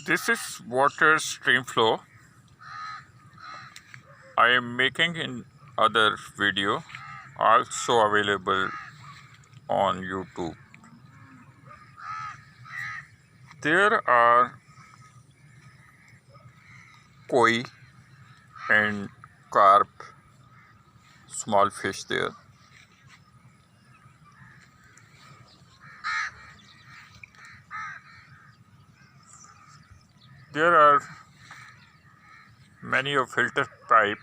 This is water stream flow. I am making in other video also available on YouTube. There are koi and carp, small fish there. There are many of filter pipe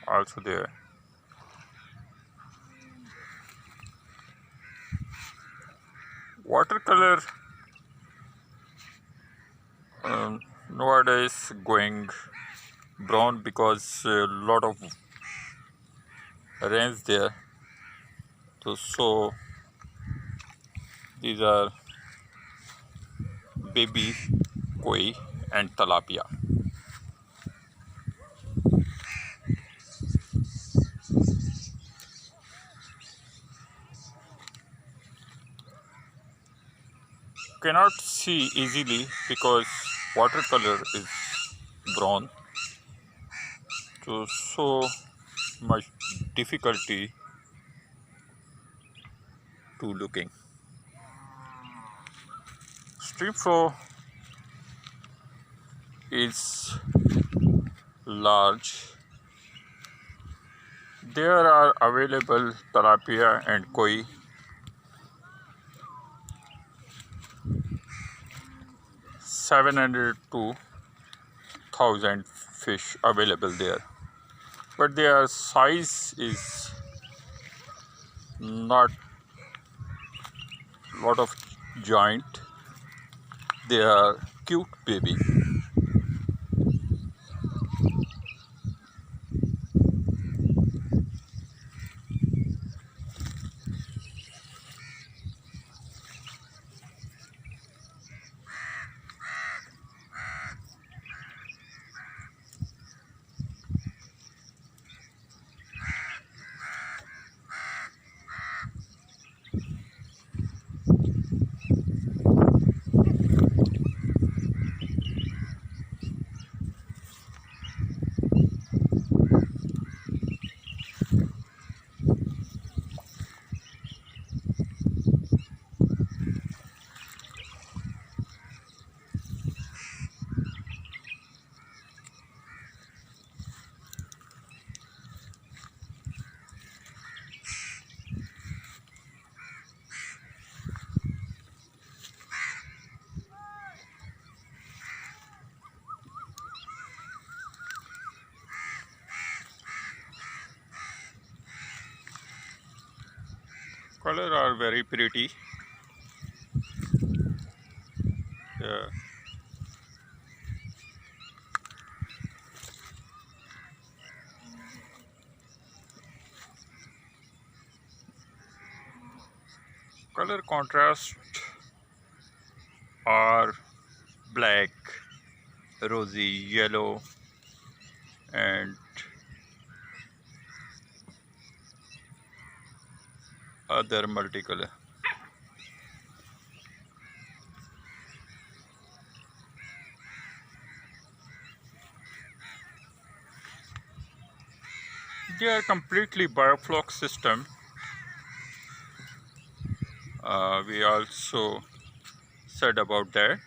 also there. Watercolor nowadays going brown because a lot of rains there. So these are baby koi and tilapia. Cannot see easily because watercolor is brown, so much difficulty to looking. Stream flow is large. There are available tilapia and koi. 700 to 1000 fish available there, but their size is not lot of giant. They are cute baby. Color are very pretty. Yeah. Color contrast are black, rosy, yellow, and other multicolor. They are completely biofloc system. We also said about that.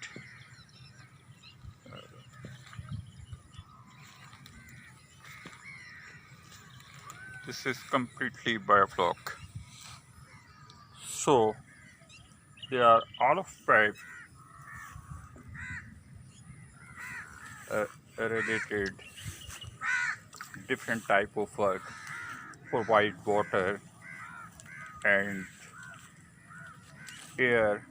This is completely biofloc. So they are all of pipe related different type of work, provide water and air,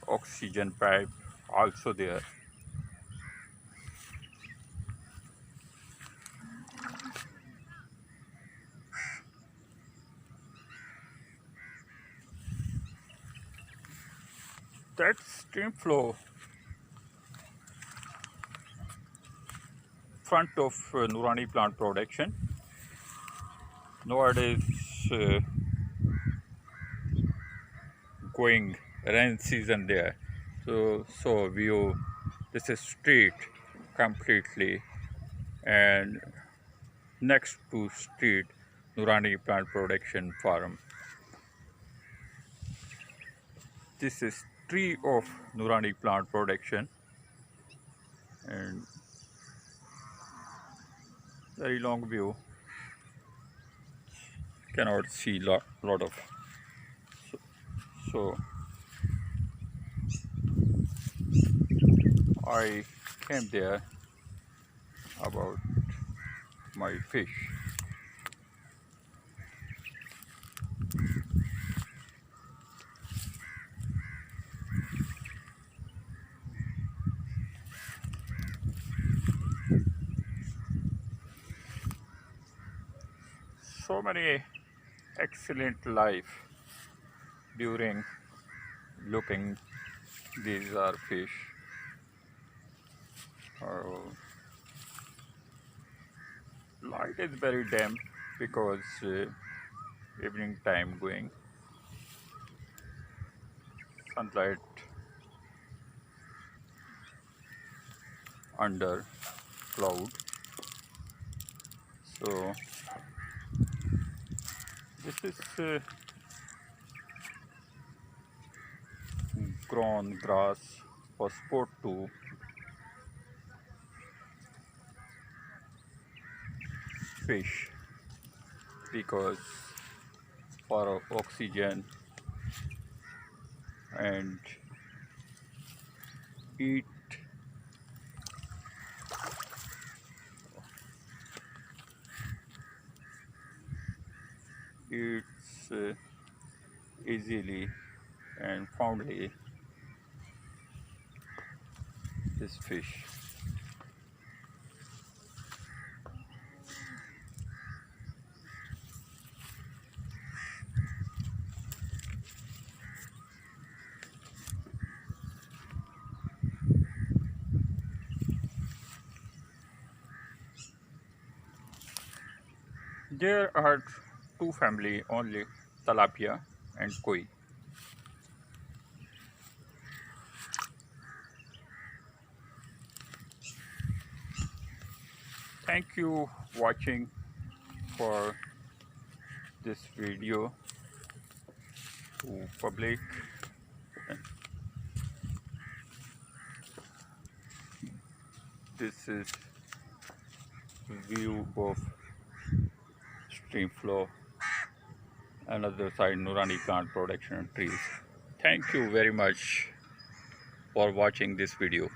oxygen pipe also there. That stream flow front of Noorani plant production. Nowadays going rain season there, So view, this is street completely, and next to street Noorani plant production farm. This is tree of Noorani plant production, and very long view, cannot see lot of. So I came there about my fish. So many excellent life during looking. These are fish. Light is very dim because evening time going, sunlight under cloud. So this is grown grass for sport to fish, because for oxygen and eat. Eats easily and fondly this fish. There are two family only, tilapia and koi. Thank you watching for this video to public. This is view of stream flow, another side Noorani plant production trees. Thank you very much for watching this video.